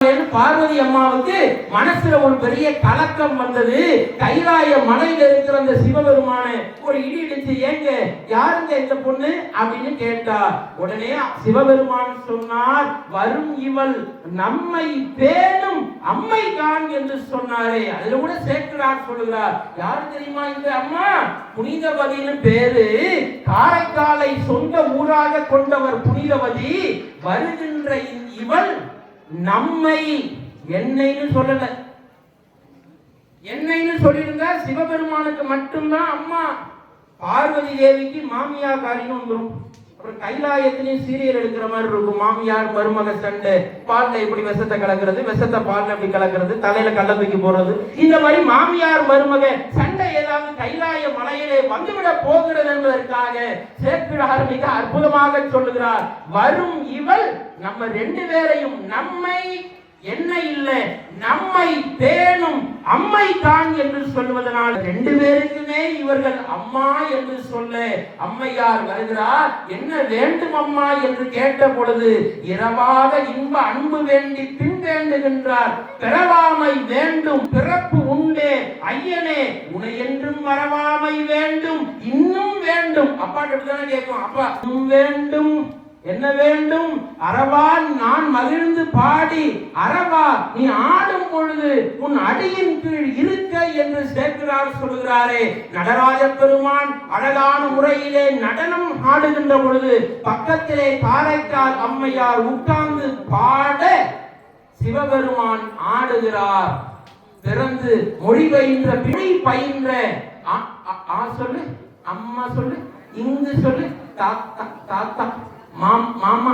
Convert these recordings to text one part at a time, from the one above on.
பார்வதி அம்மாவுக்கு மனசுல ஒரு பெரிய கலக்கம் வந்தது. கைலாய மலையில இருக்கிற அந்த சிவபெருமான ஒரு இடி இடிச்சு, ஏங்க யாருங்க இந்த பொண்ணு அப்படின்னு கேட்டா, உடனே சிவபெருமான் சொன்னார், வரும் இவள் நம்மை பேணும் அம்மை கான் என்று சொன்னாரே. அதுல கூட சேர்க்கிறார், சொல்லுகிறார், யாரு தெரியுமா இந்த அம்மா? புனிதவதின்னு பேரு. காரைக்காலை சொந்த ஊராக கொண்டவர் புனிதவதி. வருகின்ற இவள் நம்மை, என்னைன்னு சொல்லல, என்னைன்னு சொல்லிருந்தா சிவபெருமானுக்கு மட்டும்தான் அம்மா. பார்வதி தேவிக்கு மாமியார் காரியம் வந்துடும். அப்புறம் கைலாயத்திலையும் சீரியல் எடுக்கிற மாதிரி இருக்கும். மாமியார் மருமக சண்டை, பால்ல இப்படி விஷத்தை கலக்கிறது, விஷத்தை பால்ல இப்படி கலக்கிறது, தலையில கள்ள தூக்கி போறது, இந்த மாதிரி மாமியார் மருமக சண்டை ஏதாவது கைலாய மலையிலே வந்துவிட போகிறது என்பதற்காக சேக்கிழார் மிக அற்புதமாக சொல்லுகிறார், வரும் இவள் நம்ம ரெண்டு பேரையும், நம்மை என்ன இல்லை நம்மை பேணும் அம்மை தான் என்று சொல்வதனால் ரெண்டு பேருக்குமே இவர்கள் அம்மா என்று சொல்ல அம்மையார் வருகிறார். என்ன வேண்டும் அம்மா என்று கேட்ட பொழுது, இரவாத இன்ப அன்பு வேண்டி பின் வேண்டுகின்றார். பிறவாமை வேண்டும் பிறப்பு உண்டே ஐயனே, உனை என்றும் மறவாமை வேண்டும் இன்னும் வேண்டும். அப்பா கிட்டதானே கேட்கும், அப்பா இன்னும் வேண்டும், என்ன வேண்டும்? அரவான் நான் மகிழ்ந்து பாடி, அரவா நீ ஆடும் பொழுது உன் அடியின் கீழ் இருக்க என்று சேர்க்கிறார் சொல்கிறாரே. நடராஜ பெருமான் அழகான முறையிலே நடனம் ஆடுகின்ற பொழுது பக்கத்திலே காரைக்கால் அம்மையார் உட்கார்ந்து பாட சிவபெருமான் ஆடுகிறார். பிறந்து மொழி பயின்ற பிழை பயின்ற சொல்லு, அம்மா சொல்லு, இங்கு சொல்லு, தாத்தா தாத்தா மாமா,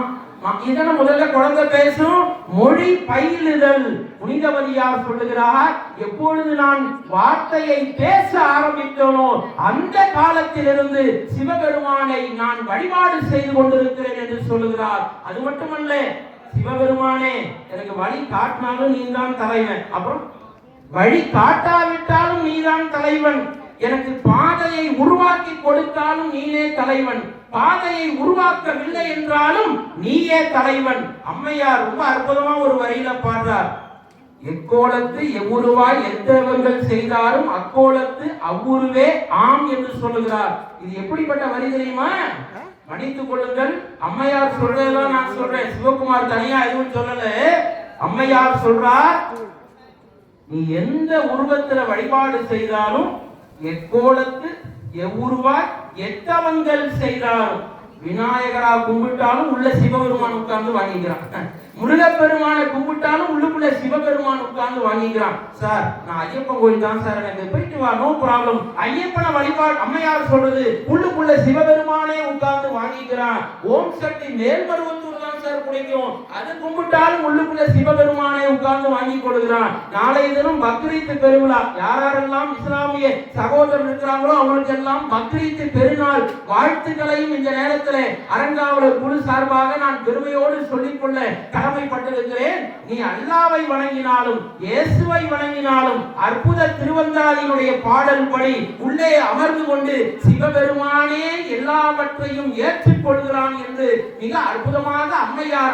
இதெல்லாம் முதல்ல குழந்தை பேசும். மொழி பயிலுதல். புனிதவதியார் சொல்லுகிறார், எப்பொழுது நான் வார்த்தையை பேச ஆரம்பித்தோனோ அந்த காலத்திலிருந்து சிவபெருமானை நான் வழிபாடு செய்து கொண்டிருக்கிறேன் என்று சொல்லுகிறார். அது மட்டுமல்ல, சிவபெருமானே எனக்கு வழி காட்டினாலும் நீதான் தலைவன், அப்புறம் வழி காட்டாவிட்டாலும் நீதான் தலைவன், எனக்கு பாதையை உருவாக்கி கொடுத்தாலும் நீயே தலைவன், பாதையை உருவாக்கவில்லை என்றாலும் நீயே தலைவன். அம்மையார் ரொம்ப அற்புதமா ஒரு வரியில பாடுறார், எக்கோலத்து எவ்வுருவாய் எத்தவர்கள் செய்தாலும் அக்கோலத்து அவ்வுருவே ஆம் என்று சொல்லுகிறார். இது எப்படிப்பட்ட வரி தெரியுமா? மன்னித்துக் கொள்ளுங்கள், அம்மையார் சொல்றதுதான் நான் சொல்றேன், சிவகுமார் தனியா எதுவும் சொல்லல. அம்மையார் சொல்றார், நீ எந்த உருவத்துல வழிபாடு செய்தாலும், எக்கோலத்து எவ்வுருவாய் எத்தவங்கள் செய்தாலும், விநாயகரா கும்பிட்டாலும் உள்ள சிவபெருமான் உட்கார்ந்து வாங்கிக்கிறான், முருகப்பெருமான கும்பிட்டாலும் உள்ளுக்குள்ள சிவபெருமான் உட்கார்ந்து வாங்கிக்கிறான். சார் நான் ஐயப்பன் கோயில் தான் சார், எனக்கு போயிட்டு வா, நோ ப்ராப்ளம். ஐயப்பனை வழிபாடு அம்மையார் சொல்றது, உள்ளுக்குள்ள சிவபெருமானே உட்கார்ந்து வாங்கிக்கிறான். ஓம் சக்தி மேல்மருவத்தூர் தான் சார் பிடிக்கும், அது கும்பிட்டாலும் உள்ளுக்குள்ள சிவபெருமானே உட்கார்ந்து வாங்கி கொடுக்கிறான். நாளைய தினம் பக்ரீத் பெருவிழா, யாரெல்லாம் இஸ்லாமிய சகோதரர் இருக்கிறாங்களோ அவங்களுக்கு எல்லாம் பக்ரீத் பெருநாள் வாழ்த்துக்களையும் இந்த நேரத்தில் அரங்காவலர் குழு சார்பாக நான் பெருமையோடு சொல்லிக்கொள்ள கடமைப்பட்டிருக்கிறேன். நீ அல்லாவை வணங்கினாலும் இயேசுவை வணங்கினாலும் அற்புத திருவந்தாதியினுடைய பாடல் படி உள்ளே அமர்ந்து கொண்டு சிவபெருமானே எல்லாவற்றையும் ஏற்றுக்கொள்கிறான் என்று மிக அற்புதமாக அம்மையார்